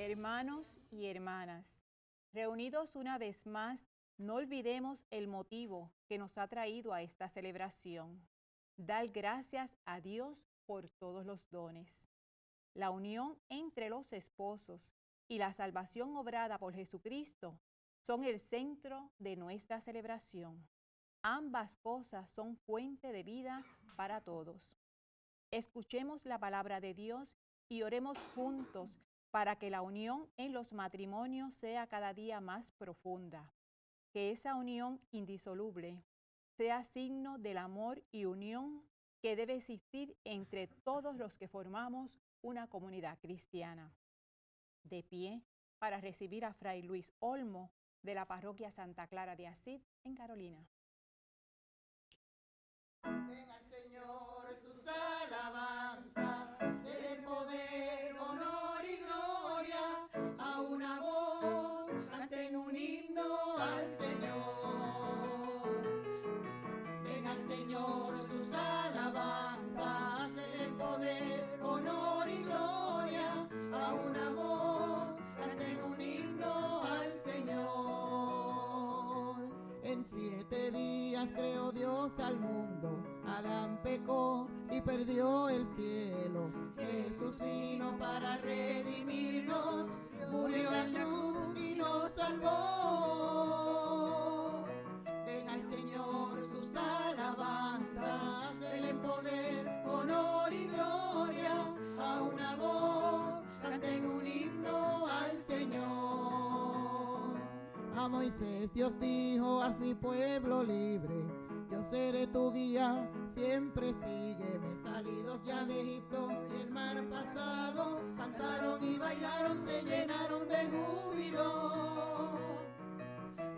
Hermanos y hermanas, reunidos una vez más, no olvidemos el motivo que nos ha traído a esta celebración. Dar gracias a Dios por todos los dones. La unión entre los esposos y la salvación obrada por Jesucristo son el centro de nuestra celebración. Ambas cosas son fuente de vida para todos. Escuchemos la palabra de Dios y oremos juntos para que la unión en los matrimonios sea cada día más profunda. Que esa unión indisoluble sea signo del amor y unión que debe existir entre todos los que formamos una comunidad cristiana. De pie para recibir a Fray Luis Olmo de la parroquia Santa Clara de Asís en Carolina. Den al Señor sus alabanzas, denle poder, honor y gloria, a una voz canten un himno al Señor. Den al Señor sus alabanzas, denle poder, honor y gloria, a una voz canten un himno al Señor. En 7 días creó Dios al mundo, Adán pecó y perdió el cielo. Jesús vino para redimirnos, murió en la cruz y nos salvó. Den al Señor sus alabanzas, denle poder, honor y gloria, a una voz canten un himno al Señor. A Moisés Dios dijo, haz mi pueblo libre, yo seré tu guía, siempre sígueme. Salidos ya de Egipto y el mar pasado, cantaron y bailaron, se llenaron de júbilo.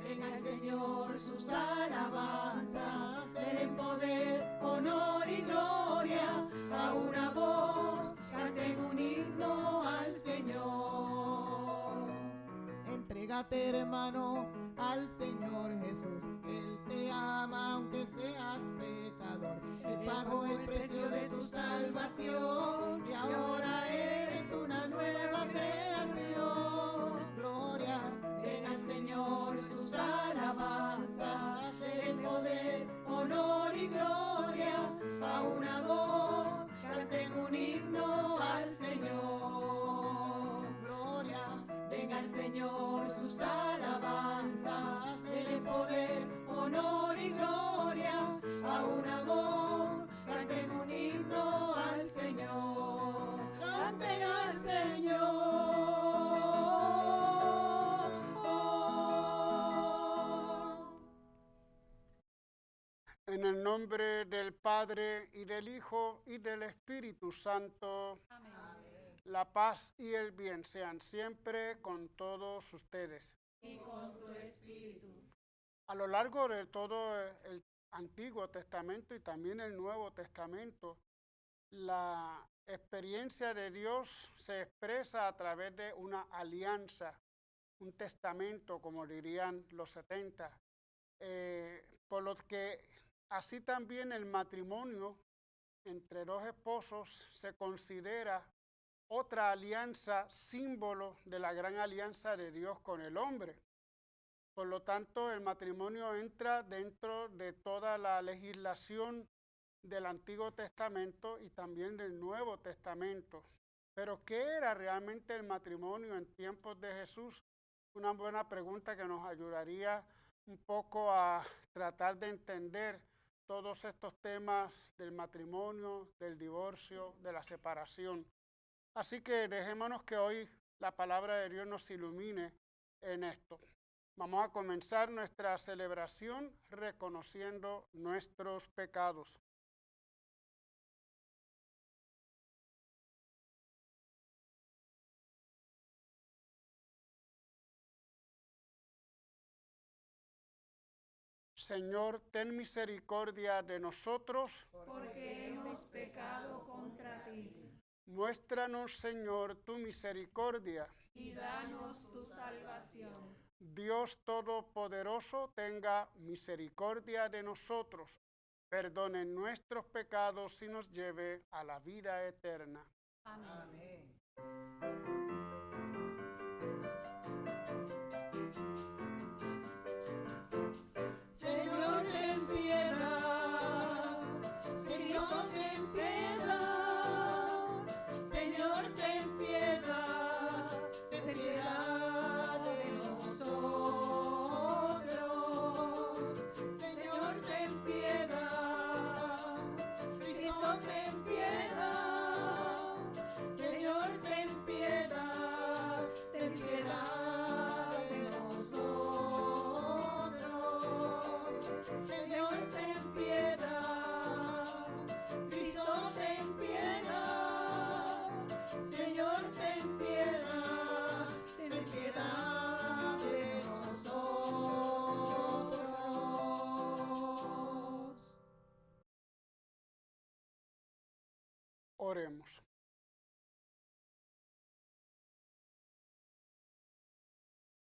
Den al Señor sus alabanzas, denle poder, honor y gloria, a una voz canten un himno al Señor. Entrégate, hermano, al Señor Jesús, Él te ama aunque seas pecador. Él pagó el precio de tu salvación y ahora eres una nueva creación. Gloria, den al Señor sus alabanzas, denle poder, honor y gloria, a una voz canten un himno al Señor. Gloria, den al Señor sus alabanzas, denle poder, honor y gloria, a una voz canten un himno al Señor. Canten al Señor. En el nombre del Padre, y del Hijo, y del Espíritu Santo. Amén. La paz y el bien sean siempre con todos ustedes. Y con tu espíritu. A lo largo de todo el Antiguo Testamento y también el Nuevo Testamento, la experiencia de Dios se expresa a través de una alianza, un testamento, como dirían los 70. Por lo que así también el matrimonio entre dos esposos se considera otra alianza, símbolo de la gran alianza de Dios con el hombre. Por lo tanto, el matrimonio entra dentro de toda la legislación del Antiguo Testamento y también del Nuevo Testamento. Pero, ¿qué era realmente el matrimonio en tiempos de Jesús? Una buena pregunta que nos ayudaría un poco a tratar de entender todos estos temas del matrimonio, del divorcio, de la separación. Así que dejémonos que hoy la palabra de Dios nos ilumine en esto. Vamos a comenzar nuestra celebración reconociendo nuestros pecados. Señor, ten misericordia de nosotros, porque hemos pecado contra ti. Muéstranos, Señor, tu misericordia. Y danos tu salvación. Dios Todopoderoso, tenga misericordia de nosotros, perdone nuestros pecados y nos lleve a la vida eterna. Amén. Amén. Oremos.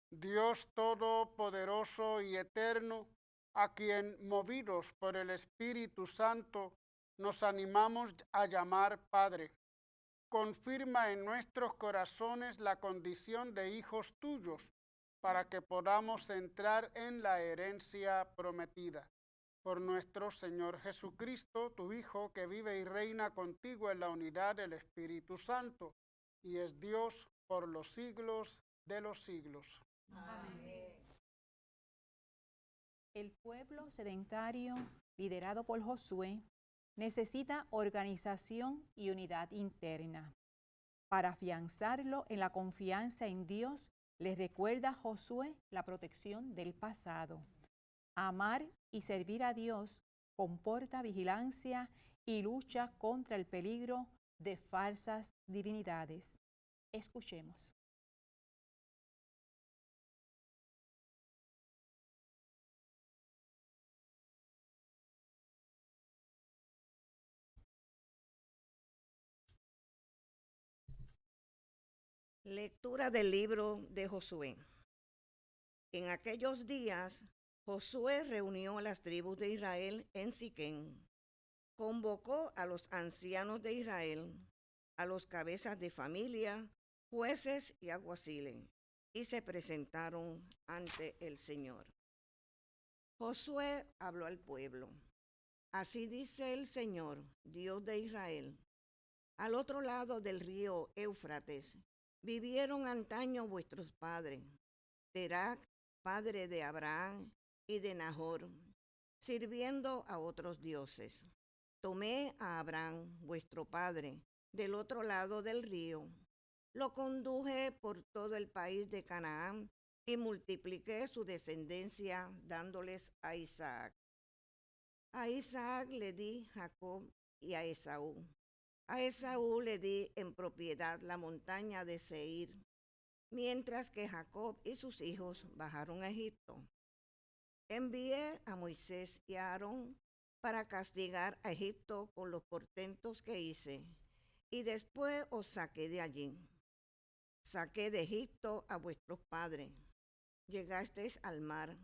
Dios Todopoderoso y Eterno, a quien, movidos por el Espíritu Santo, nos animamos a llamar Padre, confirma en nuestros corazones la condición de hijos tuyos, para que podamos entrar en la herencia prometida. Por nuestro Señor Jesucristo, tu Hijo, que vive y reina contigo en la unidad del Espíritu Santo, y es Dios por los siglos de los siglos. Amén. El pueblo sedentario, liderado por Josué, necesita organización y unidad interna. Para afianzarlo en la confianza en Dios, les recuerda a Josué la protección del pasado. Amar y servir a Dios comporta vigilancia y lucha contra el peligro de falsas divinidades. Escuchemos. Lectura del libro de Josué. En aquellos días, Josué reunió a las tribus de Israel en Siquén. Convocó a los ancianos de Israel, a los cabezas de familia, jueces y alguaciles, y se presentaron ante el Señor. Josué habló al pueblo. Así dice el Señor, Dios de Israel. Al otro lado del río Éufrates, vivieron antaño vuestros padres, Terac, padre de Abraham y de Nahor, sirviendo a otros dioses. Tomé a Abraham, vuestro padre, del otro lado del río, lo conduje por todo el país de Canaán y multipliqué su descendencia dándoles a Isaac. A Isaac le di Jacob y a Esaú. A Esaú le di en propiedad la montaña de Seir, mientras que Jacob y sus hijos bajaron a Egipto. Envié a Moisés y a Aarón para castigar a Egipto con los portentos que hice, y después os saqué de allí. Saqué de Egipto a vuestros padres. Llegasteis al mar.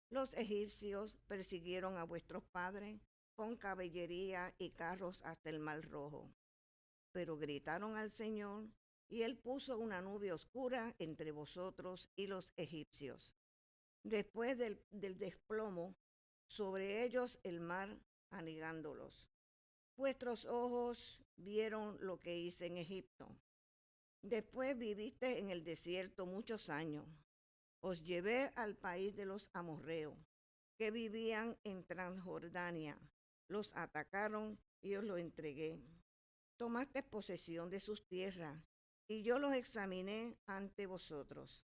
Los egipcios persiguieron a vuestros padres con caballería y carros hasta el Mar Rojo. Pero gritaron al Señor, y él puso una nube oscura entre vosotros y los egipcios. Después del desplomo, sobre ellos el mar anegándolos. Vuestros ojos vieron lo que hice en Egipto. Después viviste en el desierto muchos años. Os llevé al país de los amorreos, que vivían en Transjordania. Los atacaron y os los entregué. Tomaste posesión de sus tierras, y yo los examiné ante vosotros.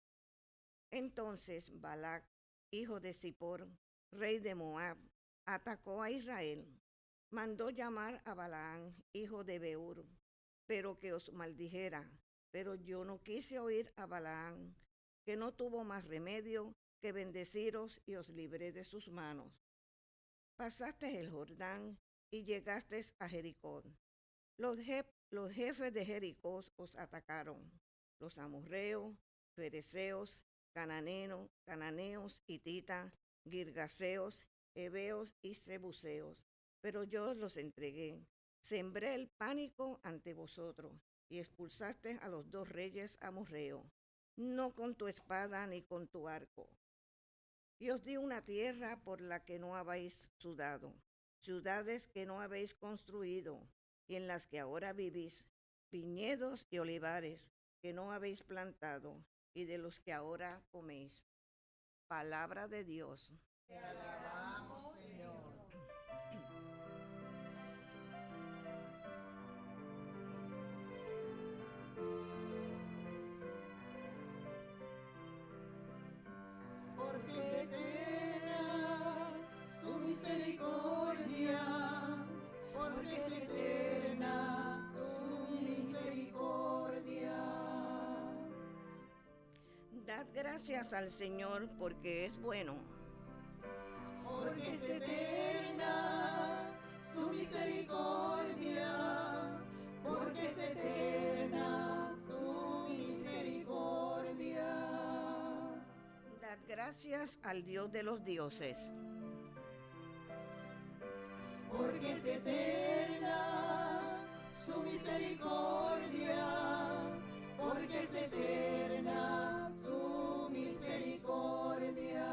Entonces Balac, hijo de Zippor, rey de Moab, atacó a Israel. Mandó llamar a Balaam, hijo de Beor, pero que os maldijera. Pero yo no quise oír a Balaam, que no tuvo más remedio que bendeciros, y os libré de sus manos. Pasaste el Jordán y llegasteis a Jericó. Los jefes de Jericó os atacaron, los amorreos, fereceos, cananeos, hititas, girgaseos, heveos y jebuseos. Pero yo os los entregué. Sembré el pánico ante vosotros, y expulsaste a los 2 reyes amorreos, no con tu espada ni con tu arco. Y os di una tierra por la que no habéis sudado, ciudades que no habéis construido, y en las que ahora vivís, viñedos y olivares que no habéis plantado, y de los que ahora coméis. Palabra de Dios. Te alabamos, Señor. Porque es eterna su misericordia, porque es eterna su misericordia. Dad gracias al Señor porque es bueno. Porque es eterna su misericordia, porque es eterna su misericordia. Dad gracias al Dios de los dioses, Porque es eterna su misericordia, porque es eterna su misericordia.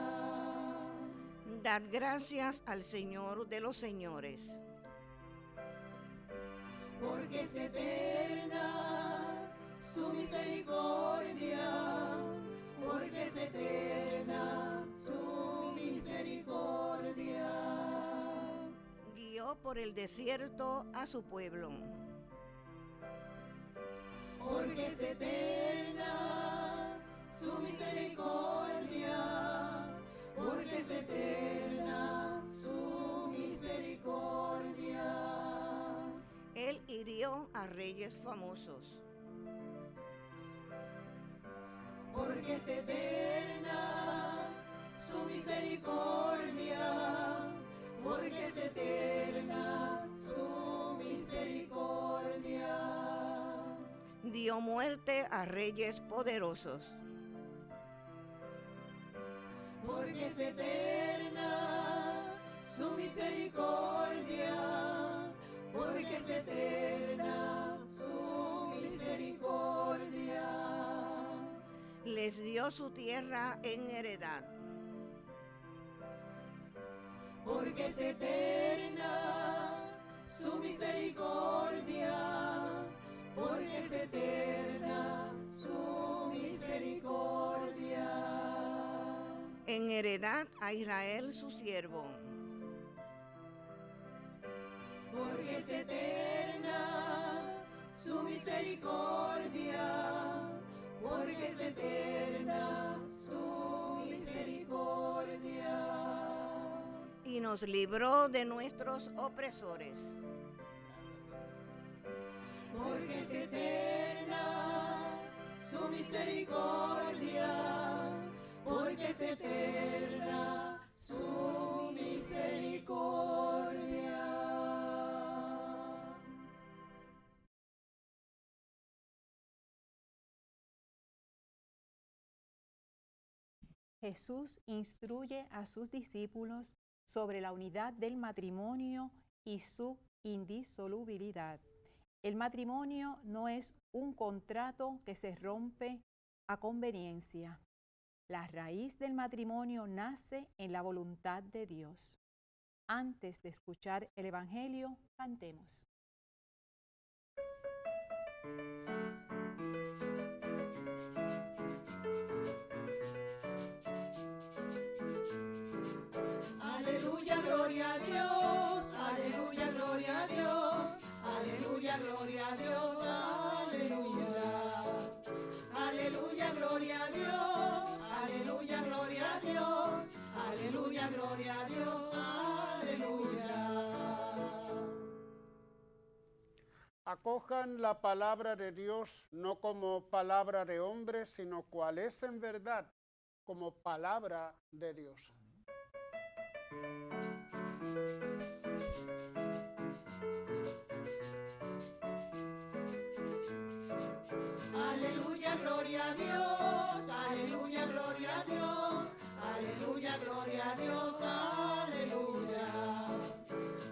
dad gracias al Señor de los señores, Porque es eterna su misericordia, porque es eterna su misericordia. guió por el desierto a su pueblo, Porque es eterna su misericordia, porque es eterna su misericordia. Él hirió a reyes famosos, Porque es eterna su misericordia, porque es eterna su misericordia. dio muerte a reyes poderosos, Porque es eterna su misericordia, porque es eterna su misericordia. les dio su tierra en heredad, Porque es eterna su misericordia, porque es eterna su misericordia. en heredad a Israel su siervo, Porque es eterna su misericordia, porque es eterna su misericordia. y nos libró de nuestros opresores. Porque es eterna su misericordia, porque es eterna su misericordia. Jesús instruye a sus discípulos sobre la unidad del matrimonio y su indisolubilidad. El matrimonio no es un contrato que se rompe a conveniencia. La raíz del matrimonio nace en la voluntad de Dios. Antes de escuchar el Evangelio, cantemos. Aleluya, gloria a Dios, aleluya, gloria a Dios, aleluya, gloria a Dios, aleluya. Aleluya, gloria a Dios, aleluya, gloria a Dios, aleluya, gloria a Dios, aleluya. Acojan la palabra de Dios no como palabra de hombre, sino cual es en verdad, como palabra de Dios. Aleluya, gloria a Dios, aleluya, gloria a Dios, aleluya, gloria a Dios, aleluya.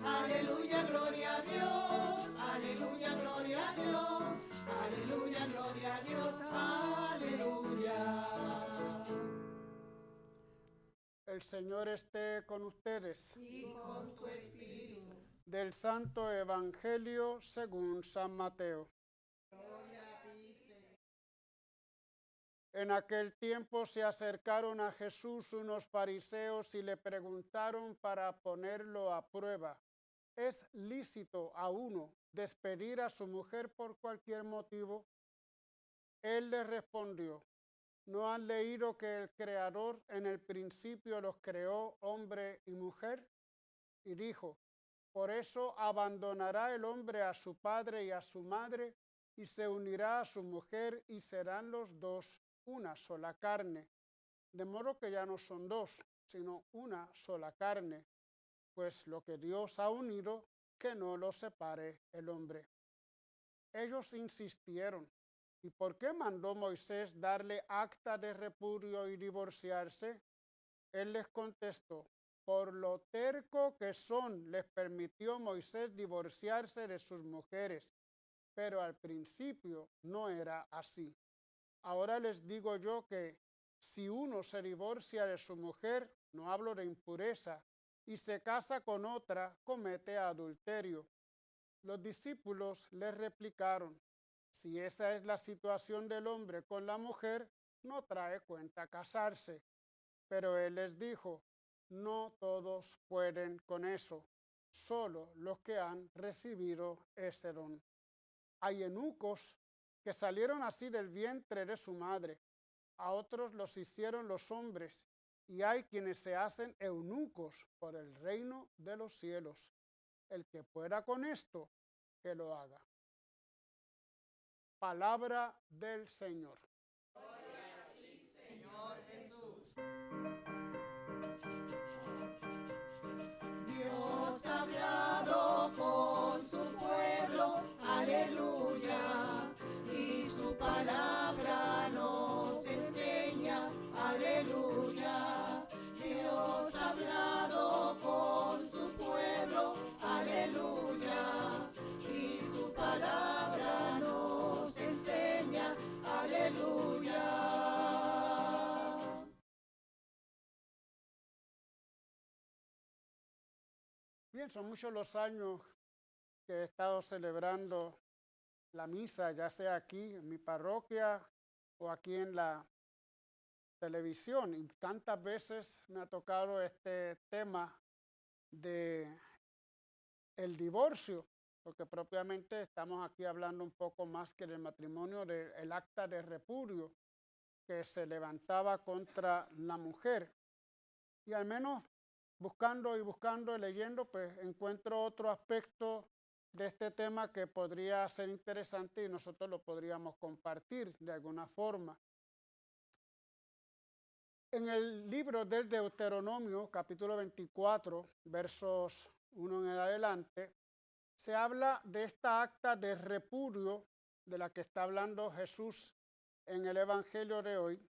Aleluya, gloria a Dios, aleluya, gloria a Dios, aleluya, gloria a Dios, aleluya. El Señor esté con ustedes. Y con tu espíritu. Del Santo Evangelio según San Mateo. En aquel tiempo se acercaron a Jesús unos fariseos y le preguntaron para ponerlo a prueba: ¿es lícito a uno despedir a su mujer por cualquier motivo? Él les respondió: ¿no han leído que el Creador en el principio los creó hombre y mujer? Y dijo: por eso abandonará el hombre a su padre y a su madre, y se unirá a su mujer, y serán los dos una sola carne. De modo que ya no son dos, sino una sola carne. Pues lo que Dios ha unido, que no lo separe el hombre. Ellos insistieron. ¿Y por qué mandó Moisés darle acta de repudio y divorciarse? Él les contestó, por lo terco que son, les permitió Moisés divorciarse de sus mujeres, pero al principio no era así. Ahora les digo yo que si uno se divorcia de su mujer, no hablo de impureza, y se casa con otra, comete adulterio. Los discípulos le replicaron, si esa es la situación del hombre con la mujer, no trae cuenta casarse. Pero él les dijo, no todos pueden con eso, solo los que han recibido ese don. Hay eunucos que salieron así del vientre de su madre, a otros los hicieron los hombres, y hay quienes se hacen eunucos por el reino de los cielos. El que pueda con esto, que lo haga. Palabra del Señor. Gloria a ti, Señor Jesús. Dios ha hablado con su pueblo, aleluya, y su palabra nos enseña, aleluya. Dios ha hablado con su pueblo, aleluya, y su palabra nos enseña, aleluya. Bien, son muchos los años que he estado celebrando la misa, ya sea aquí en mi parroquia o aquí en la televisión, y tantas veces me ha tocado este tema de el divorcio, porque propiamente estamos aquí hablando un poco más que del matrimonio, del acta de repudio que se levantaba contra la mujer. Y al menos buscando y leyendo, pues encuentro otro aspecto de este tema que podría ser interesante y nosotros lo podríamos compartir de alguna forma. En el libro del Deuteronomio, capítulo 24, versos 1 en adelante, se habla de esta acta de repudio de la que está hablando Jesús en el Evangelio de hoy,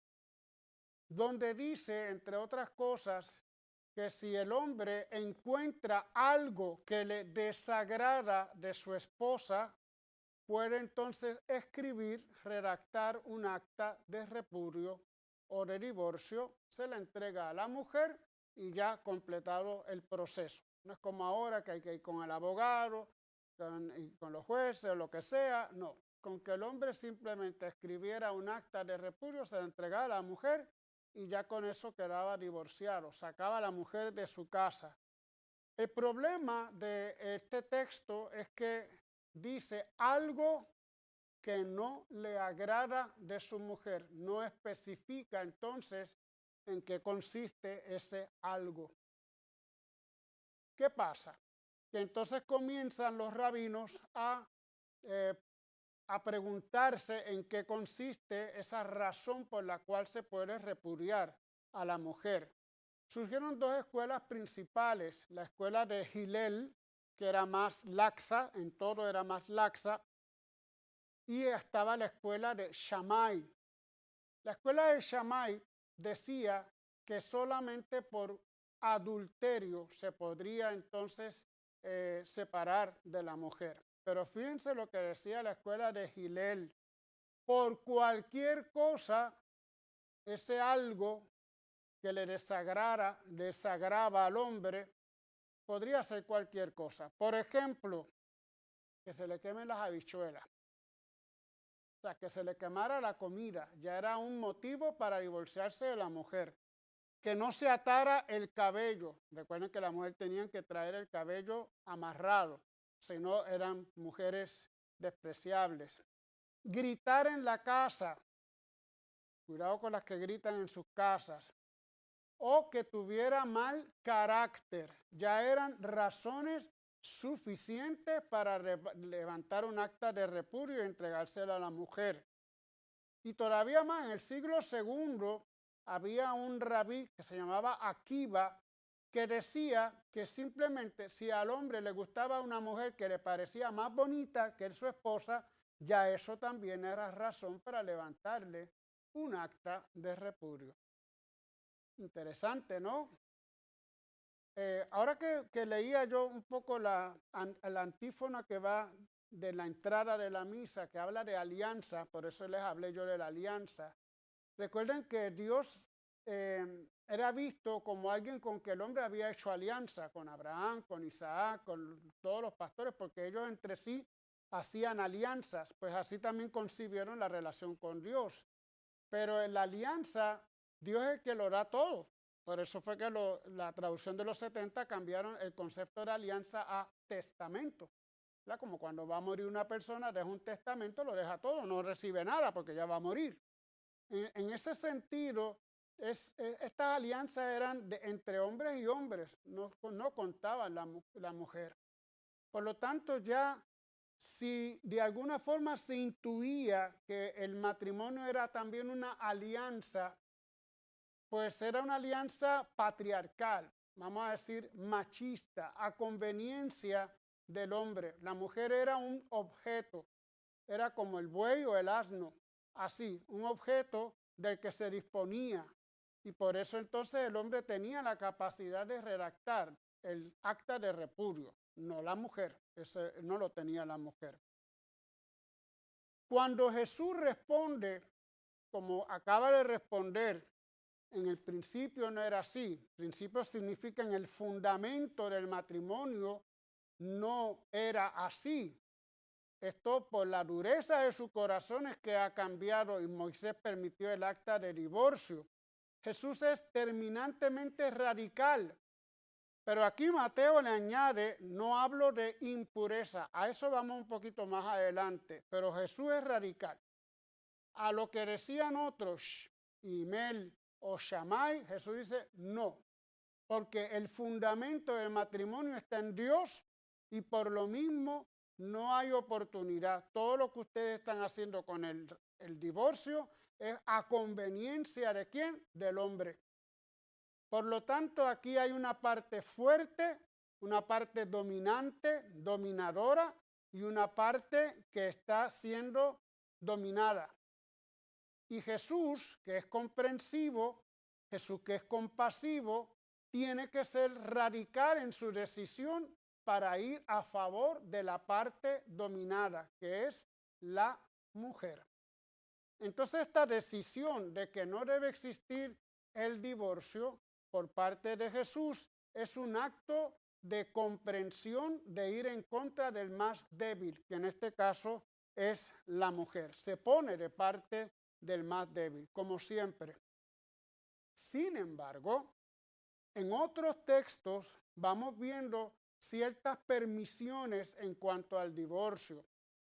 donde dice, entre otras cosas, que si el hombre encuentra algo que le desagrada de su esposa, puede entonces escribir, redactar un acta de repudio o de divorcio, se la entrega a la mujer y ya completado el proceso. No es como ahora que hay que ir con el abogado, con los jueces o lo que sea, no. Con que el hombre simplemente escribiera un acta de repudio, se la entregaba a la mujer y ya con eso quedaba divorciado, sacaba a la mujer de su casa. El problema de este texto es que dice algo que no le agrada de su mujer, no especifica entonces en qué consiste ese algo. ¿Qué pasa? Que entonces comienzan los rabinos a preguntarse en qué consiste esa razón por la cual se puede repudiar a la mujer. Surgieron dos escuelas principales, la escuela de Hillel, que era más laxa, en todo era más laxa, y estaba la escuela de Shammai. La escuela de Shammai decía que solamente por adulterio se podría entonces separar de la mujer. Pero fíjense lo que decía la escuela de Hillel. Por cualquier cosa, ese algo que le desagraba al hombre, podría ser cualquier cosa. Por ejemplo, que se le quemen las habichuelas. O sea, que se le quemara la comida. Ya era un motivo para divorciarse de la mujer. Que no se atara el cabello. Recuerden que la mujer tenía que traer el cabello amarrado. Si no, eran mujeres despreciables. Gritar en la casa. Cuidado con las que gritan en sus casas. O que tuviera mal carácter. Ya eran razones suficientes para levantar un acta de repudio y entregársela a la mujer. Y todavía más, en el siglo II había un rabí que se llamaba Akiva, que decía que simplemente si al hombre le gustaba una mujer que le parecía más bonita que su esposa, ya eso también era razón para levantarle un acta de repudio. Interesante, ¿no? Ahora que leía yo un poco la antífona que va de la entrada de la misa, que habla de alianza, por eso les hablé yo de la alianza. Recuerden que Dios era visto como alguien con que el hombre había hecho alianza, con Abraham, con Isaac, con todos los pastores, porque ellos entre sí hacían alianzas, pues así también concibieron la relación con Dios. Pero en la alianza, Dios es el que lo da todo. Por eso fue que la traducción de los 70 cambiaron el concepto de alianza a testamento. ¿Verdad? Como cuando va a morir una persona, deja un testamento, lo deja todo, no recibe nada porque ya va a morir. En ese sentido, estas alianzas eran entre hombres y hombres, no contaban la mujer. Por lo tanto, ya si de alguna forma se intuía que el matrimonio era también una alianza, pues era una alianza patriarcal, vamos a decir machista, a conveniencia del hombre. La mujer era un objeto, era como el buey o el asno, así, un objeto del que se disponía. Y por eso entonces el hombre tenía la capacidad de redactar el acta de repudio, no la mujer, ese no lo tenía la mujer. Cuando Jesús responde, como acaba de responder, en el principio no era así. Principio significa en el fundamento del matrimonio no era así. Esto por la dureza de sus corazones que ha cambiado y Moisés permitió el acta de divorcio. Jesús es terminantemente radical. Pero aquí Mateo le añade, no hablo de impureza. A eso vamos un poquito más adelante. Pero Jesús es radical. A lo que decían otros, Imel o Shammai, Jesús dice no, porque el fundamento del matrimonio está en Dios y por lo mismo no hay oportunidad. Todo lo que ustedes están haciendo con el divorcio es a conveniencia de ¿quién? Del hombre. Por lo tanto, aquí hay una parte fuerte, una parte dominante, dominadora y una parte que está siendo dominada. Y Jesús, que es comprensivo, Jesús que es compasivo, tiene que ser radical en su decisión para ir a favor de la parte dominada, que es la mujer. Entonces, esta decisión de que no debe existir el divorcio por parte de Jesús es un acto de comprensión, de ir en contra del más débil, que en este caso es la mujer. Se pone de parte del más débil, como siempre. Sin embargo, en otros textos vamos viendo ciertas permisiones en cuanto al divorcio.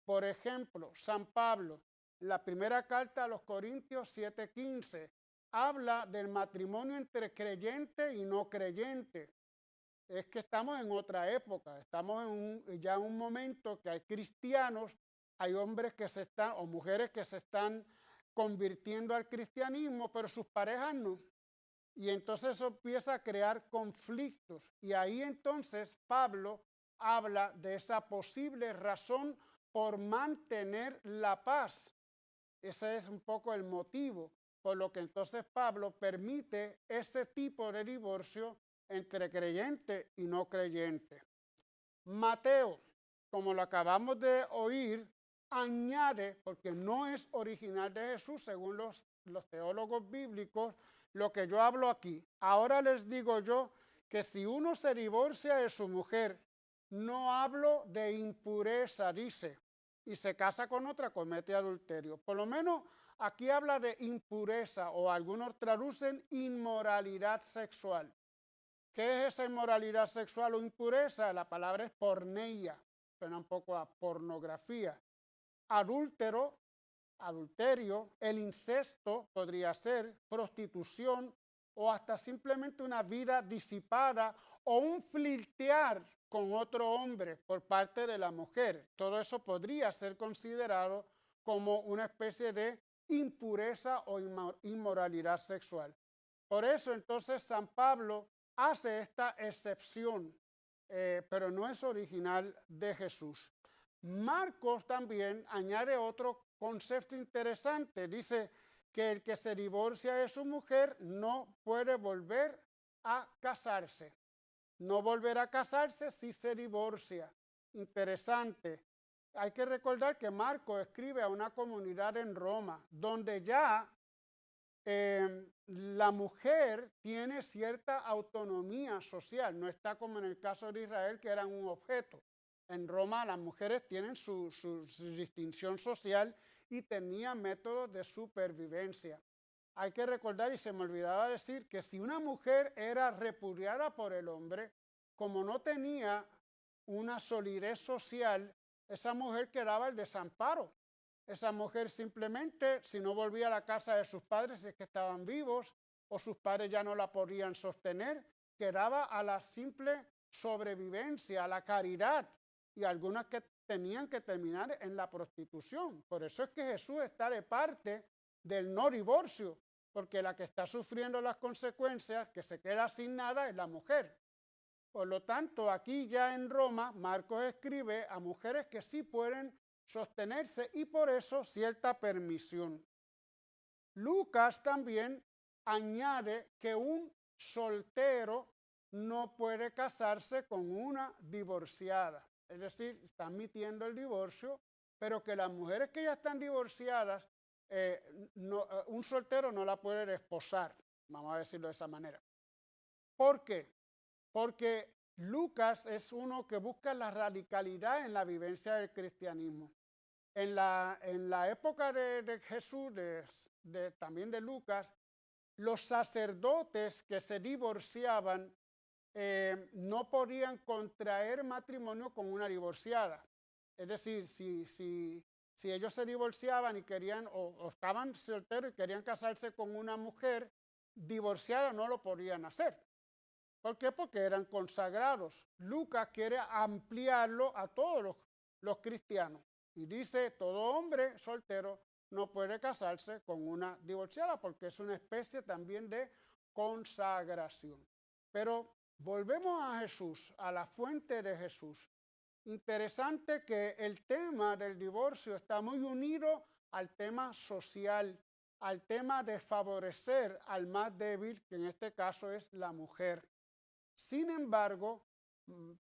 Por ejemplo, San Pablo, la primera carta a los Corintios 7:15, habla del matrimonio entre creyente y no creyente. Es que estamos en otra época, estamos ya en un momento que hay cristianos, hay hombres que se están, o mujeres que se están convirtiendo al cristianismo, pero sus parejas no. Y entonces eso empieza a crear conflictos. Y ahí entonces Pablo habla de esa posible razón por mantener la paz. Ese es un poco el motivo por lo que entonces Pablo permite ese tipo de divorcio entre creyente y no creyente. Mateo, como lo acabamos de oír, añade, porque no es original de Jesús según los teólogos bíblicos, lo que yo hablo aquí. Ahora les digo yo que si uno se divorcia de su mujer, no hablo de impureza, dice, y se casa con otra, comete adulterio. Por lo menos aquí habla de impureza, o algunos traducen inmoralidad sexual. ¿Qué es esa inmoralidad sexual o impureza? La palabra es porneia, suena un poco a pornografía. Adúltero, adulterio, el incesto podría ser, prostitución o hasta simplemente una vida disipada o un flirtear con otro hombre por parte de la mujer. Todo eso podría ser considerado como una especie de impureza o inmoralidad sexual. Por eso entonces San Pablo hace esta excepción, pero no es original de Jesús. Marcos también añade otro concepto interesante. Dice que el que se divorcia de su mujer no puede volver a casarse. No volverá a casarse si se divorcia. Interesante. Hay que recordar que Marcos escribe a una comunidad en Roma, donde ya la mujer tiene cierta autonomía social. No está como en el caso de Israel, que eran un objeto. En Roma las mujeres tienen su distinción social y tenían métodos de supervivencia. Hay que recordar, y se me olvidaba decir, que si una mujer era repudiada por el hombre, como no tenía una solidez social, esa mujer quedaba al desamparo. Esa mujer simplemente, si no volvía a la casa de sus padres, es que estaban vivos, o sus padres ya no la podían sostener, quedaba a la simple sobrevivencia, a la caridad, y algunas que tenían que terminar en la prostitución. Por eso es que Jesús está de parte del no divorcio, porque la que está sufriendo las consecuencias, que se queda sin nada, es la mujer. Por lo tanto, aquí ya en Roma, Marcos escribe a mujeres que sí pueden sostenerse y por eso cierta permisión. Lucas también añade que un soltero no puede casarse con una divorciada. Es decir, está admitiendo el divorcio, pero que las mujeres que ya están divorciadas, un soltero no la puede desposar, vamos a decirlo de esa manera. ¿Por qué? Porque Lucas es uno que busca la radicalidad en la vivencia del cristianismo. En la época de Jesús, también de Lucas, los sacerdotes que se divorciaban no podían contraer matrimonio con una divorciada. Es decir, si ellos se divorciaban y querían, o estaban solteros y querían casarse con una mujer divorciada, no lo podían hacer. ¿Por qué? Porque eran consagrados. Lucas quiere ampliarlo a todos los cristianos. Y dice, todo hombre soltero no puede casarse con una divorciada porque es una especie también de consagración. Pero volvemos a Jesús, a la fuente de Jesús. Interesante que el tema del divorcio está muy unido al tema social, al tema de favorecer al más débil, que en este caso es la mujer. Sin embargo,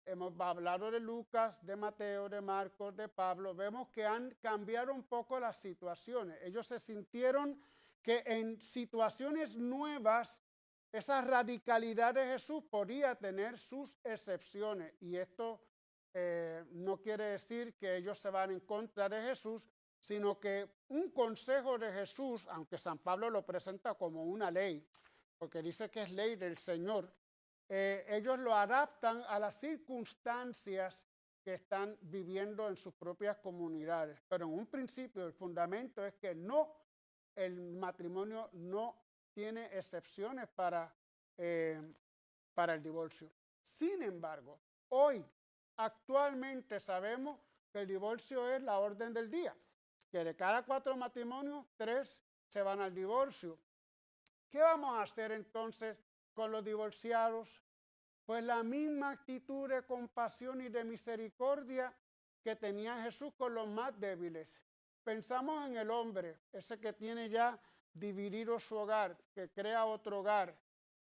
hemos hablado de Lucas, de Mateo, de Marcos, de Pablo, vemos que han cambiado un poco las situaciones. Ellos se sintieron que en situaciones nuevas, esa radicalidad de Jesús podía tener sus excepciones. Y esto no quiere decir que ellos se van en contra de Jesús, sino que un consejo de Jesús, aunque San Pablo lo presenta como una ley, porque dice que es ley del Señor, ellos lo adaptan a las circunstancias que están viviendo en sus propias comunidades. Pero en un principio el fundamento es que el matrimonio no tiene excepciones para el divorcio. Sin embargo, actualmente sabemos que el divorcio es la orden del día, que de cada 4 matrimonios, 3 se van al divorcio. ¿Qué vamos a hacer entonces con los divorciados? Pues la misma actitud de compasión y de misericordia que tenía Jesús con los más débiles. Pensamos en el hombre, ese que tiene ya dividido su hogar, que crea otro hogar,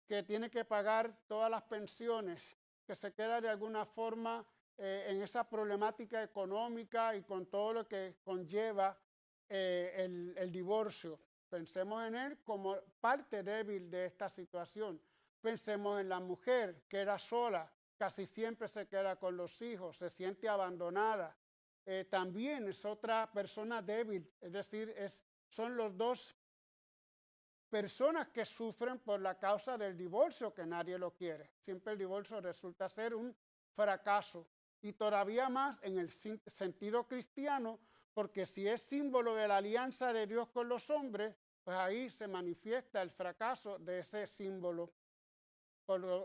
que tiene que pagar todas las pensiones, que se queda de alguna forma en esa problemática económica y con todo lo que conlleva el divorcio. Pensemos en él como parte débil de esta situación. Pensemos en la mujer que era sola, casi siempre se queda con los hijos, se siente abandonada. También es otra persona débil, es decir, son los dos personas que sufren por la causa del divorcio, que nadie lo quiere. Siempre el divorcio resulta ser un fracaso. Y todavía más en el sentido cristiano, porque si es símbolo de la alianza de Dios con los hombres, pues ahí se manifiesta el fracaso de ese símbolo.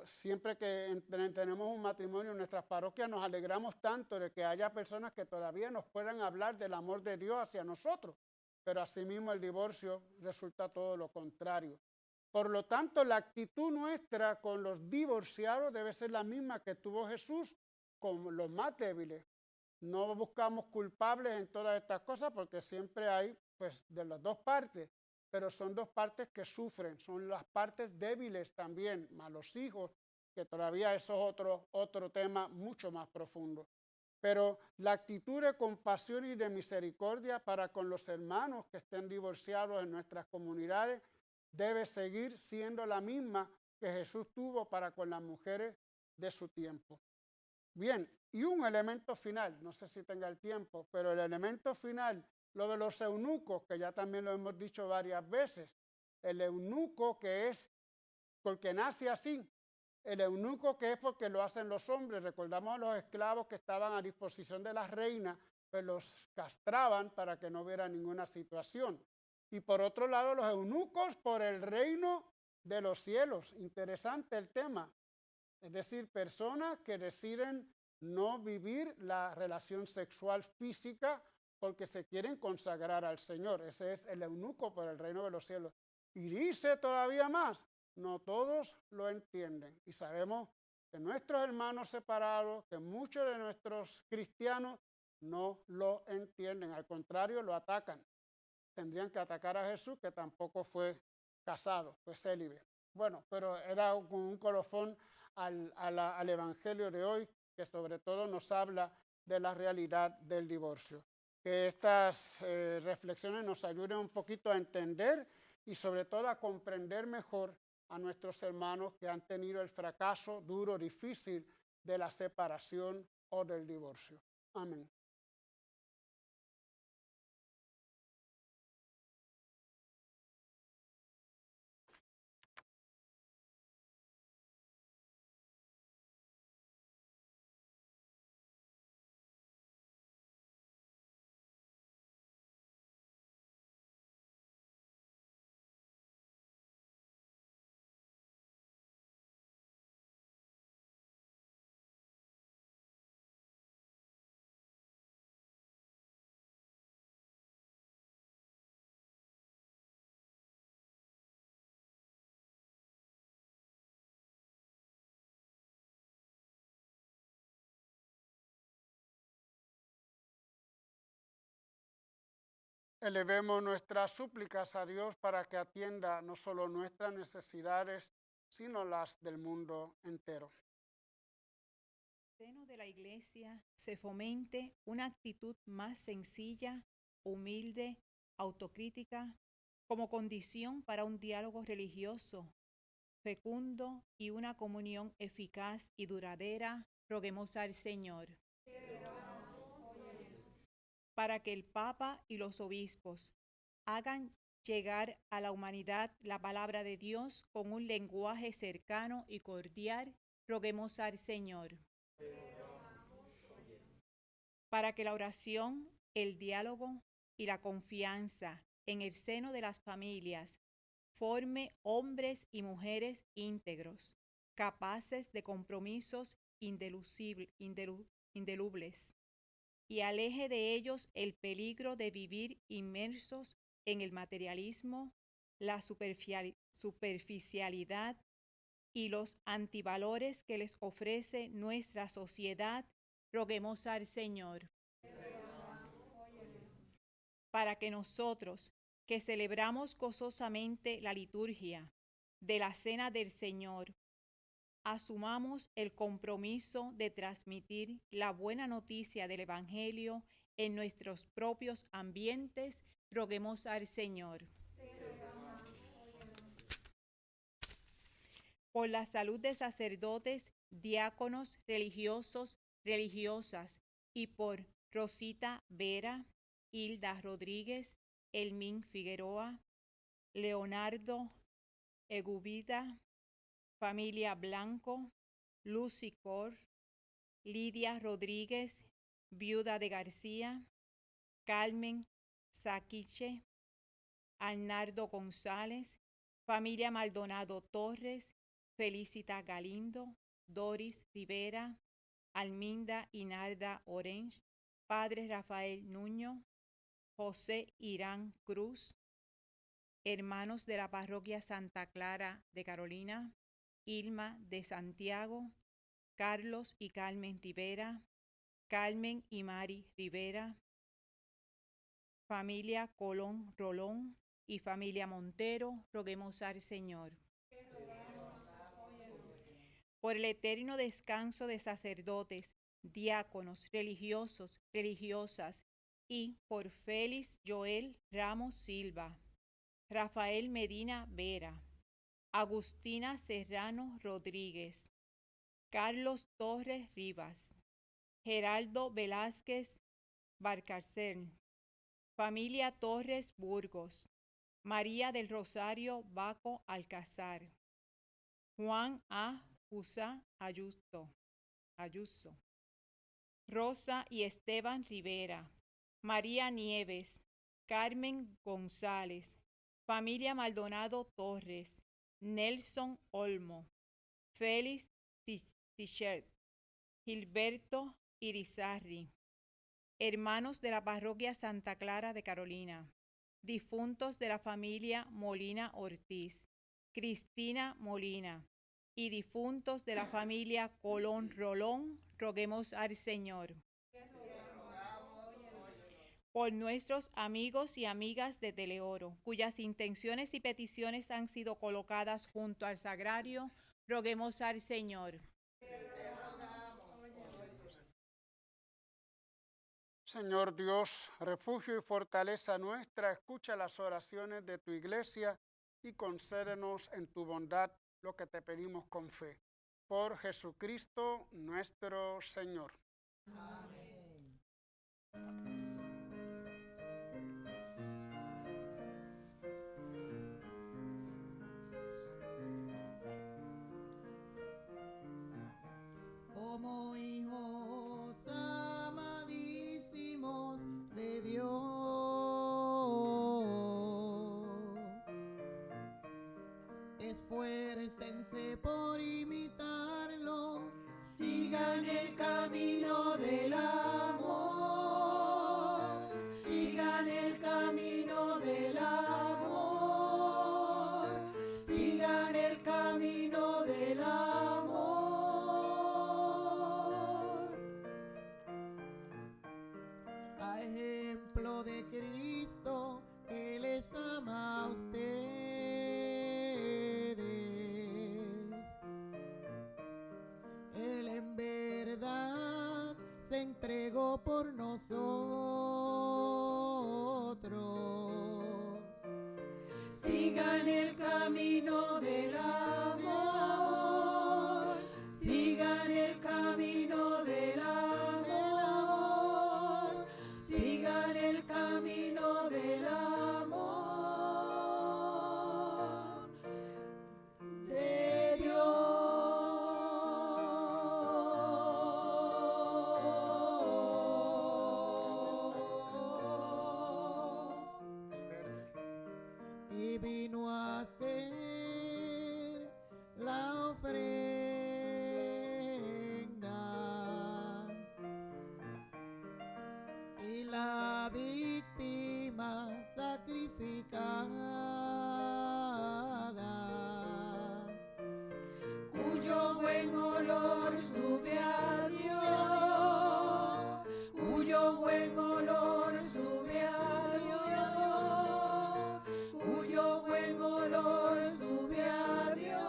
Siempre que tenemos un matrimonio en nuestras parroquias nos alegramos tanto de que haya personas que todavía nos puedan hablar del amor de Dios hacia nosotros, pero asimismo el divorcio resulta todo lo contrario. Por lo tanto, la actitud nuestra con los divorciados debe ser la misma que tuvo Jesús con los más débiles. No buscamos culpables en todas estas cosas porque siempre hay, pues, de las dos partes, pero son dos partes que sufren, son las partes débiles también, más los hijos, que todavía eso es otro tema mucho más profundo. Pero la actitud de compasión y de misericordia para con los hermanos que estén divorciados en nuestras comunidades debe seguir siendo la misma que Jesús tuvo para con las mujeres de su tiempo. Bien, y un elemento final, no sé si tenga el tiempo, pero el elemento final, lo de los eunucos, que ya también lo hemos dicho varias veces. El eunuco que es porque nace así, el eunuco que es porque lo hacen los hombres. Recordamos a los esclavos que estaban a disposición de las reinas, pues los castraban para que no hubiera ninguna situación. Y por otro lado, los eunucos por el reino de los cielos. Interesante el tema. Es decir, personas que deciden no vivir la relación sexual física porque se quieren consagrar al Señor. Ese es el eunuco por el reino de los cielos. Y dice todavía más, no todos lo entienden. Y sabemos que nuestros hermanos separados, que muchos de nuestros cristianos no lo entienden. Al contrario, lo atacan. Tendrían que atacar a Jesús, que tampoco fue casado, fue célibe. Bueno, pero era un colofón al Evangelio de hoy, que sobre todo nos habla de la realidad del divorcio. Que estas reflexiones nos ayuden un poquito a entender y sobre todo a comprender mejor a nuestros hermanos que han tenido el fracaso duro, difícil de la separación o del divorcio. Amén. Elevemos nuestras súplicas a Dios para que atienda no solo nuestras necesidades, sino las del mundo entero. En el seno de la Iglesia se fomente una actitud más sencilla, humilde, autocrítica, como condición para un diálogo religioso fecundo y una comunión eficaz y duradera. Roguemos al Señor. Para que el Papa y los obispos hagan llegar a la humanidad la palabra de Dios con un lenguaje cercano y cordial, roguemos al Señor. Para que la oración, el diálogo y la confianza en el seno de las familias forme hombres y mujeres íntegros, capaces de compromisos indelebles, y aleje de ellos el peligro de vivir inmersos en el materialismo, la superficialidad y los antivalores que les ofrece nuestra sociedad. Roguemos al Señor. Para que nosotros, que celebramos gozosamente la liturgia de la Cena del Señor, asumamos el compromiso de transmitir la buena noticia del Evangelio en nuestros propios ambientes, roguemos al Señor. Por la salud de sacerdotes, diáconos, religiosos, religiosas, y por Rosita Vera, Hilda Rodríguez, Elmín Figueroa, Leonardo Egubita, familia Blanco, Lucy Cor, Lidia Rodríguez, viuda de García, Carmen Saquiche, Arnaldo González, familia Maldonado Torres, Felicita Galindo, Doris Rivera, Alminda Inalda Orange, Padre Rafael Nuño, José Irán Cruz, hermanos de la parroquia Santa Clara de Carolina, Ilma de Santiago, Carlos y Carmen Rivera, Carmen y Mari Rivera, familia Colón Rolón y familia Montero, roguemos al Señor. Por el eterno descanso de sacerdotes, diáconos, religiosos, religiosas, y por Félix Joel Ramos Silva, Rafael Medina Vera, Agustina Serrano Rodríguez, Carlos Torres Rivas, Geraldo Velázquez Barcarcel, familia Torres Burgos, María del Rosario Baco Alcázar, Juan A. Usa Ayuso, Rosa y Esteban Rivera, María Nieves, Carmen González, familia Maldonado Torres, Nelson Olmo, Félix Tichet, Gilberto Irizarry, hermanos de la parroquia Santa Clara de Carolina, difuntos de la familia Molina Ortiz, Cristina Molina, y difuntos de la familia Colón Rolón, roguemos al Señor. Por nuestros amigos y amigas de Teleoro, cuyas intenciones y peticiones han sido colocadas junto al sagrario, roguemos al Señor. Señor Dios, refugio y fortaleza nuestra, escucha las oraciones de tu iglesia y concédenos en tu bondad lo que te pedimos con fe. Por Jesucristo nuestro Señor. Amén. Como hijos amadísimos de Dios, esfuércense por imitarlo, sigan el camino del amor, sigan el camino del amor, sigan el camino del amor. A ejemplo de Cristo que les ama a ustedes, Él en verdad se entregó por nosotros. Sigan el camino del amor, sigan el camino del amor, sigan el camino del amor de Dios. Y vino a ser la ofrenda y la víctima sacrificada, cuyo buen olor sube a Dios, cuyo buen olor sube a Dios, cuyo buen olor sube a Dios,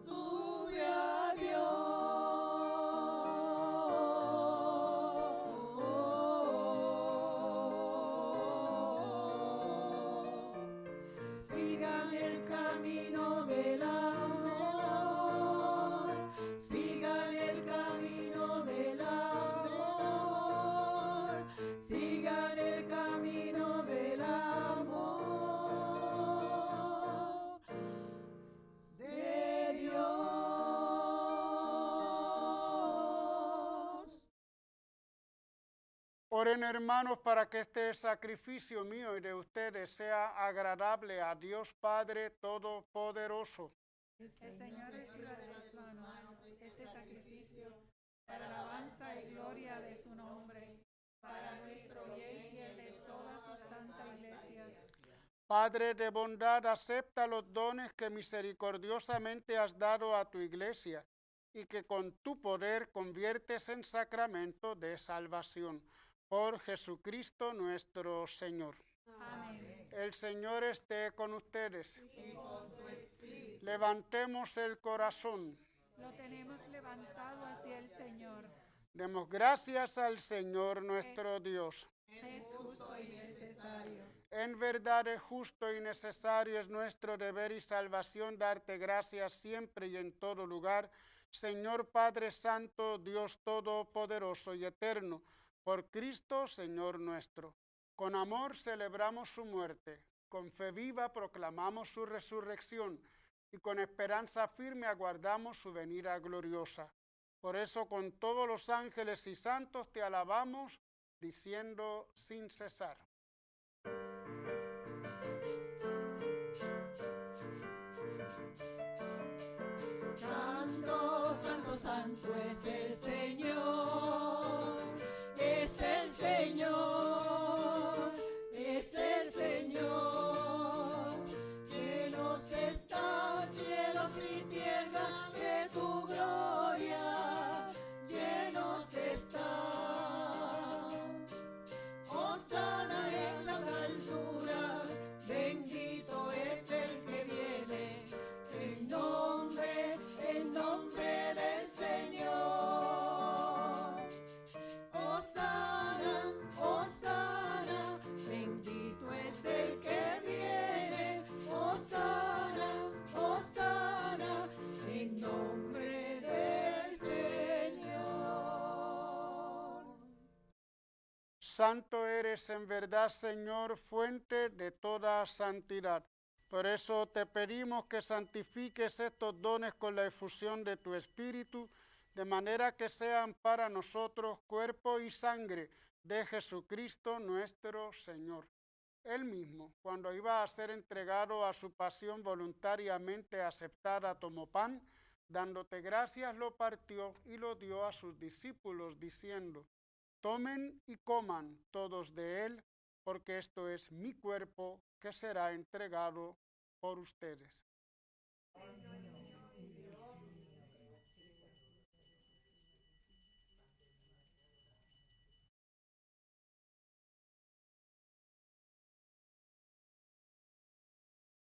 sube a Dios. Sigan el camino del amor, sigan el camino del amor, sigan el camino del amor de Dios. Oren, hermanos, para que este sacrificio mío y de ustedes sea agradable a Dios Padre Todopoderoso. El Señor reciba de tus manos este sacrificio para alabanza y gloria de su nombre, para nuestro bien y el de toda su santa iglesia. Padre de bondad, acepta los dones que misericordiosamente has dado a tu iglesia y que con tu poder conviertes en sacramento de salvación. Por Jesucristo nuestro Señor. Amén. El Señor esté con ustedes. Y con tu espíritu. Levantemos el corazón. Lo tenemos levantado hacia el Señor. Demos gracias al Señor nuestro Dios. Es justo y necesario. En verdad es justo y necesario, es nuestro deber y salvación darte gracias siempre y en todo lugar, Señor Padre Santo, Dios Todopoderoso y Eterno, por Cristo, Señor nuestro. Con amor celebramos su muerte, con fe viva proclamamos su resurrección y con esperanza firme aguardamos su venida gloriosa. Por eso con todos los ángeles y santos te alabamos, diciendo sin cesar. Santo, santo, santo es el Señor, es el Señor, es el Señor. Llenos están cielos y tierra de tu gloria, llenos están. Hosana en las alturas, bendito es el que viene, en nombre del Señor. Hosana, Hosana, bendito es el que viene. Hosana, Hosana, en nombre del Señor. Santo eres en verdad, Señor, fuente de toda santidad. Por eso te pedimos que santifiques estos dones con la efusión de tu Espíritu, de manera que sean para nosotros cuerpo y sangre de Jesucristo nuestro Señor. Él mismo, cuando iba a ser entregado a su pasión voluntariamente aceptada, tomó pan, dándote gracias, lo partió y lo dio a sus discípulos, diciendo: tomen y coman todos de él, porque esto es mi cuerpo que será entregado por ustedes.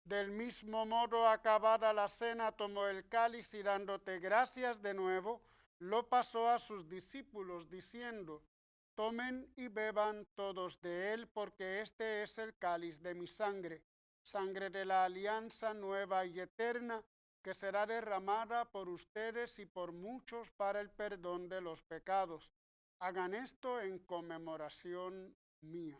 Del mismo modo, acabada la cena, tomó el cáliz y dándote gracias de nuevo, lo pasó a sus discípulos, diciendo: tomen y beban todos de él, porque este es el cáliz de mi sangre, sangre de la alianza nueva y eterna, que será derramada por ustedes y por muchos para el perdón de los pecados. Hagan esto en conmemoración mía.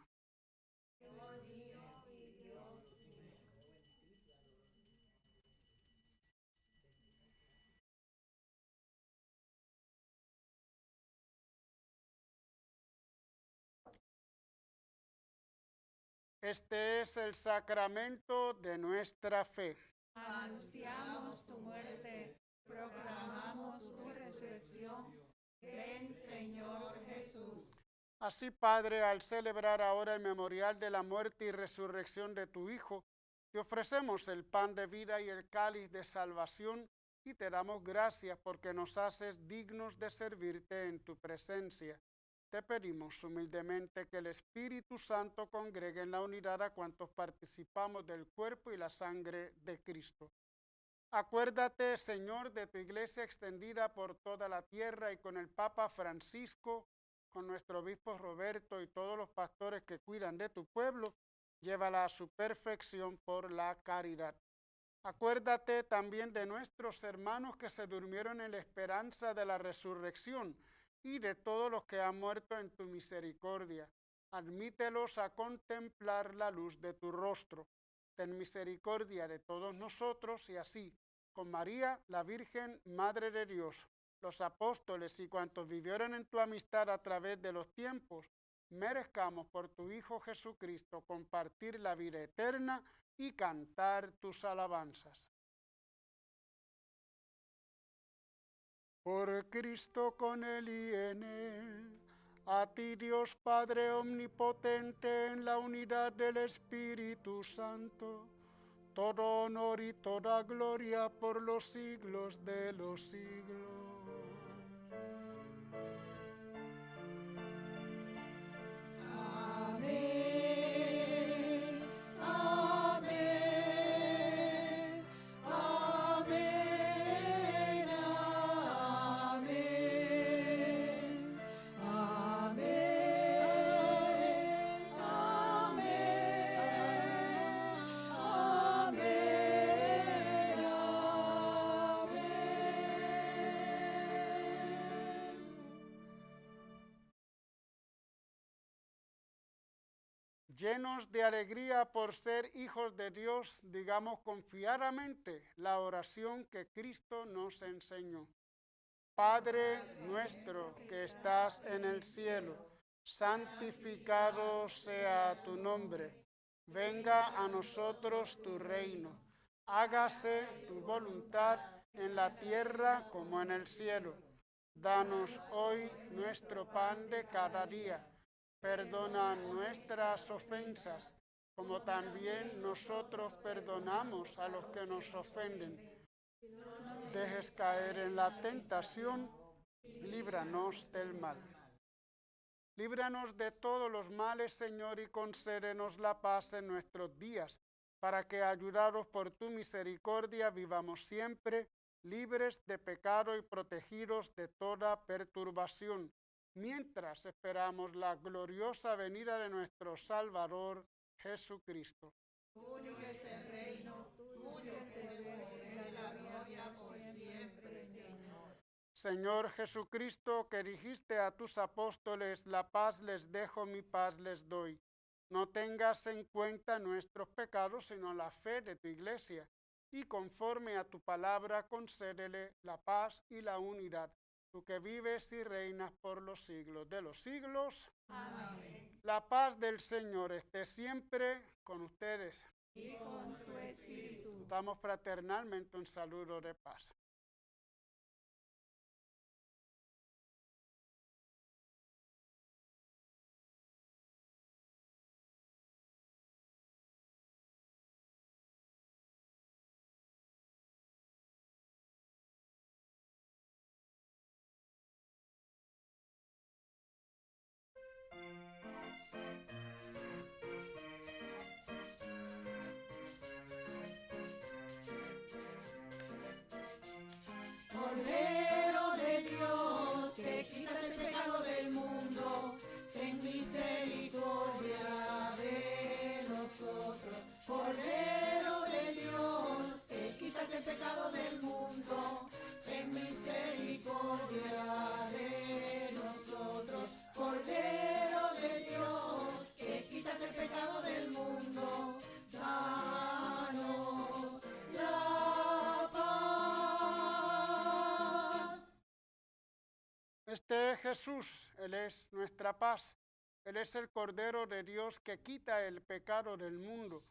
Este es el sacramento de nuestra fe. Anunciamos tu muerte, proclamamos tu resurrección. Ven, Señor Jesús. Así, Padre, al celebrar ahora el memorial de la muerte y resurrección de tu Hijo, te ofrecemos el pan de vida y el cáliz de salvación y te damos gracias porque nos haces dignos de servirte en tu presencia. Te pedimos humildemente que el Espíritu Santo congregue en la unidad a cuantos participamos del cuerpo y la sangre de Cristo. Acuérdate, Señor, de tu iglesia extendida por toda la tierra y con el Papa Francisco, con nuestro obispo Roberto y todos los pastores que cuidan de tu pueblo, llévala a su perfección por la caridad. Acuérdate también de nuestros hermanos que se durmieron en la esperanza de la resurrección y de todos los que han muerto en tu misericordia. Admítelos a contemplar la luz de tu rostro. Ten misericordia de todos nosotros y así, con María, la Virgen, Madre de Dios, los apóstoles y cuantos vivieron en tu amistad a través de los tiempos, merezcamos por tu Hijo Jesucristo compartir la vida eterna y cantar tus alabanzas. Por Cristo, con Él y en Él, a ti Dios Padre omnipotente, en la unidad del Espíritu Santo, todo honor y toda gloria por los siglos de los siglos. Amén, amén, amén, amén, amén, amén, Llenos de alegría por ser hijos de Dios, digamos confiadamente la oración que Cristo nos enseñó. Padre nuestro que estás en el cielo, santificado sea tu nombre. Venga a nosotros tu reino. Hágase tu voluntad en la tierra como en el cielo. Danos hoy nuestro pan de cada día. Perdona nuestras ofensas, como también nosotros perdonamos a los que nos ofenden. Dejes caer en la tentación, líbranos del mal. Líbranos de todos los males, Señor, y concédenos la paz en nuestros días, para que, ayudados por tu misericordia, vivamos siempre libres de pecado y protegidos de toda perturbación, mientras esperamos la gloriosa venida de nuestro Salvador Jesucristo. Tuyo es el reino, tuyo es el poder y la gloria por siempre, Señor. Señor Jesucristo, que dijiste a tus apóstoles, la paz les dejo, mi paz les doy. No tengas en cuenta nuestros pecados, sino la fe de tu iglesia, y conforme a tu palabra concédele la paz y la unidad. Tú que vives y reinas por los siglos de los siglos. Amén. La paz del Señor esté siempre con ustedes. Y con tu espíritu. Damos fraternalmente un saludo de paz. Cordero de Dios, que quitas el pecado del mundo, ten misericordia de nosotros. Cordero de Dios, que quitas el pecado del mundo, ten misericordia de nosotros. Cordero de Dios, que quitas el pecado del mundo, danos la paz. Este es Jesús, Él es nuestra paz. Él es el Cordero de Dios que quita el pecado del mundo.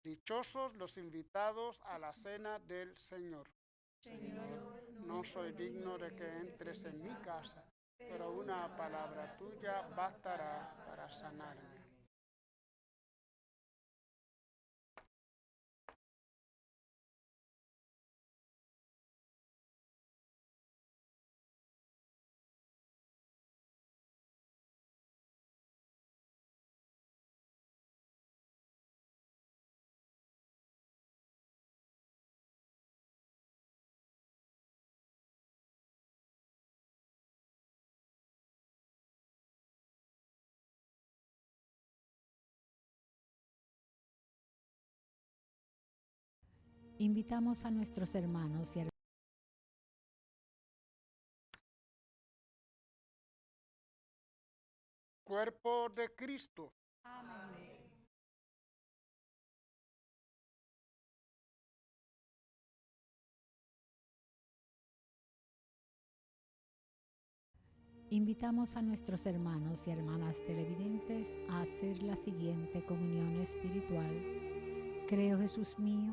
Dichosos los invitados a la cena del Señor. Señor, no soy digno de que entres en mi casa, pero una palabra tuya bastará para sanarme. Invitamos a nuestros hermanos y hermanas. Cuerpo de Cristo. Amén. Invitamos a nuestros hermanos y hermanas televidentes a hacer la siguiente comunión espiritual. Creo, Jesús mío,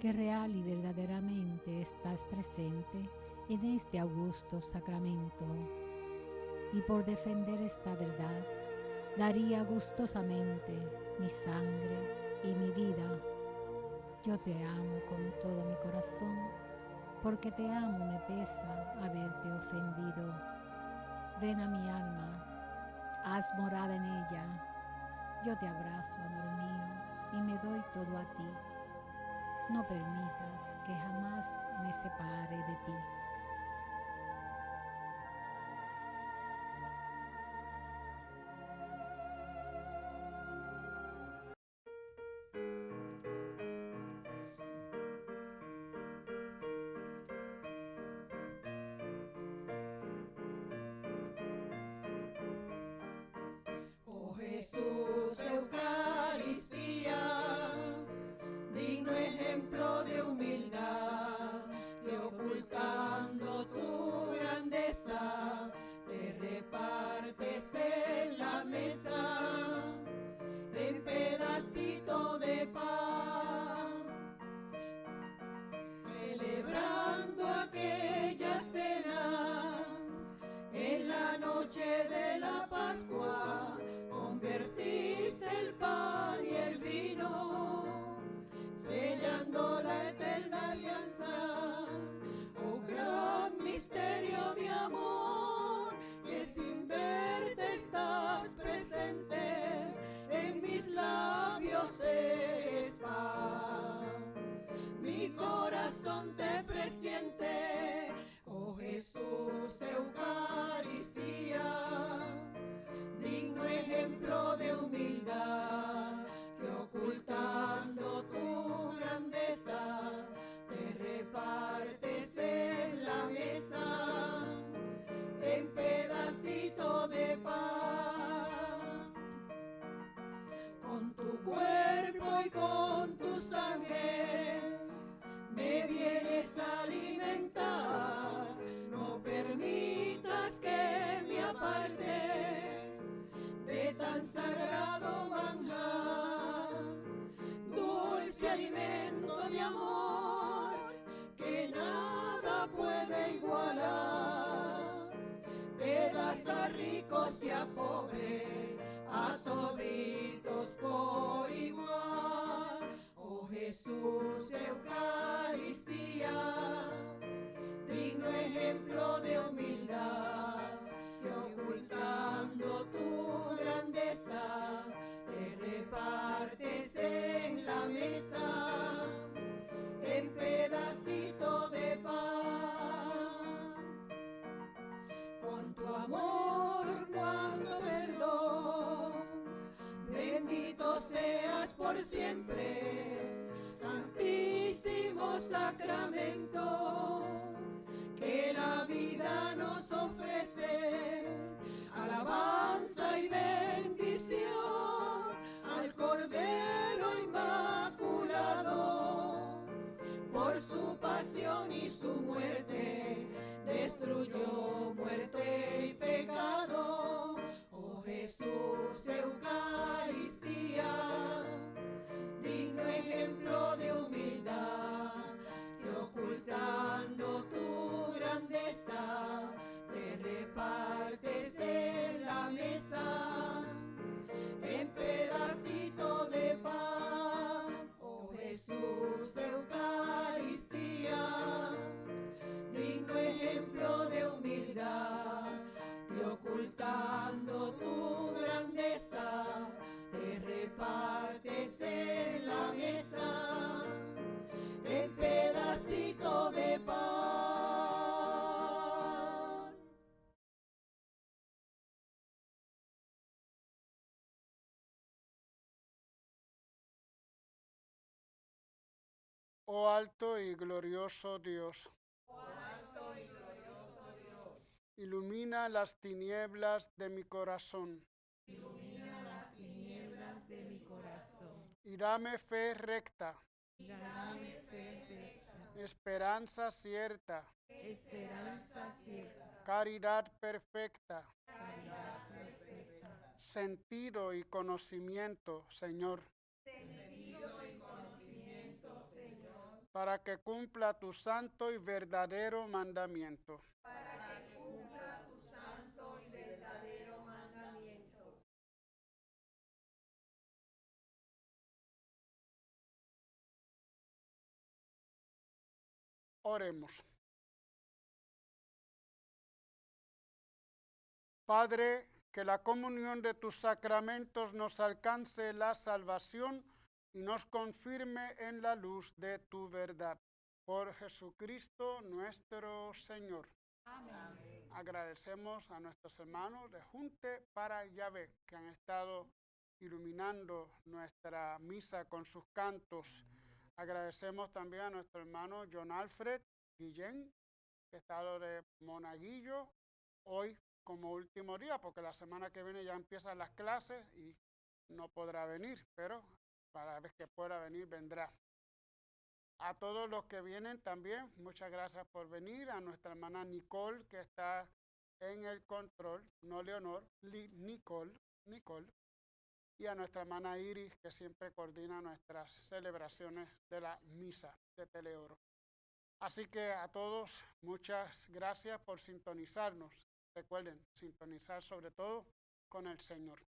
que real y verdaderamente estás presente en este augusto sacramento. Y por defender esta verdad, daría gustosamente mi sangre y mi vida Yo te amo con todo mi corazón, porque te amo me pesa haberte ofendido. Ven a mi alma, haz morada en ella. Yo te abrazo, amor mío, y me doy todo a ti. No permitas que jamás me separe de ti. Oh Jesús, Eucaristía, digno ejemplo de humildad, que ocultando tu grandeza, te repartes en la mesa, en pedacito de pan, celebrando aquella cena, en la noche de la Pascua, convertiste el pan y el vino, sellando la eterna alianza. Oh gran misterio de amor, que sin verte estás presente, en mis labios eres pan. Mi corazón te presiente, oh Jesús, Eucaristía, digno ejemplo de humildad, que ocultando tu grandeza, te repartes en la mesa, en pedacito de pan. Con tu cuerpo y con tu sangre me vienes a alimentar, no permitas que me aparte de tan sagrado manjar, dulce alimento de amor que nada puede igualar, te das a ricos y a pobres, a toditos por igual. Oh Jesús, Eucaristía, digno ejemplo de humildad, que ocultando tu grandeza, te repartes en la mesa, en pedacito de pan. Con tu amor, cuánto perdón, bendito seas por siempre, Santísimo Sacramento, que la vida nos ofrece. Alabanza y bendición al Cordero Inmaculado, por su pasión y su muerte, destruyó muerte y pecado. Oh Jesús, Eucaristía, digno ejemplo de humildad, que ocultando tu grandeza, te repartes en la mesa, en pedacito de pan. Oh Jesús, Eucaristía, digno ejemplo de humildad, que ocultando tu grandeza, te repartes en la mesa, en pedacito de pan. Oh alto y glorioso Dios, ilumina las tinieblas de mi corazón y dame fe recta, esperanza cierta, caridad perfecta, sentido y conocimiento, Señor, para que cumpla tu santo y verdadero mandamiento. Oremos. Padre, que la comunión de tus sacramentos nos alcance la salvación y nos confirme en la luz de tu verdad. Por Jesucristo nuestro Señor. Amén. Agradecemos a nuestros hermanos de Junte para Yahvé que han estado iluminando nuestra misa con sus cantos. Agradecemos también a nuestro hermano John Alfred Guillén, que ha estado de Monaguillo hoy como último día, porque la semana que viene ya empiezan las clases y no podrá venir, pero para vez que pueda venir, vendrá. A todos los que vienen también, muchas gracias por venir. A nuestra hermana Nicole, que está en el control, no Leonor, Nicole. Y a nuestra hermana Iris, que siempre coordina nuestras celebraciones de la misa de Teleoro. Así que a todos, muchas gracias por sintonizarnos. Recuerden, sintonizar sobre todo con el Señor.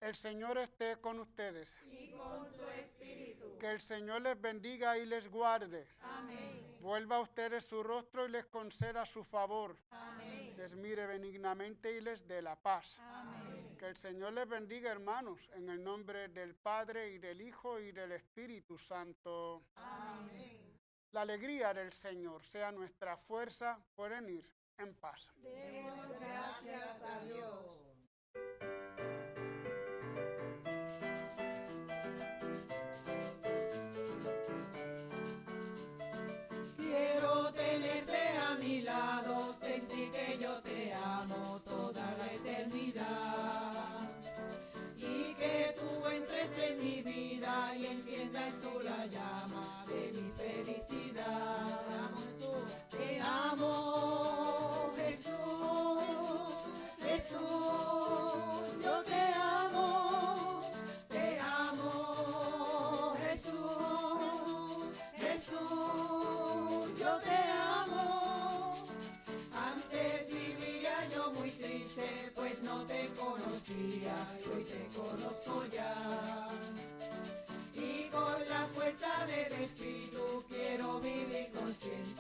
El Señor esté con ustedes. Y con tu espíritu. Que el Señor les bendiga y les guarde. Amén. Vuelva a ustedes su rostro y les conceda su favor. Amén. Les mire benignamente y les dé la paz. Amén. Que el Señor les bendiga, hermanos, en el nombre del Padre y del Hijo y del Espíritu Santo. Amén. La alegría del Señor sea nuestra fuerza. Pueden ir en paz. Demos gracias a Dios. Quiero tenerte a mi lado, sentir que yo te amo toda la eternidad. Y que tú entres en mi vida y enciendas tú la llama de mi felicidad. Te amo, Jesús, Jesús, yo te amo, Jesús, Jesús, yo te amo. Antes vivía yo muy triste, pues no te conocía, y hoy te conozco ya. Y con la fuerza del Espíritu quiero vivir consciente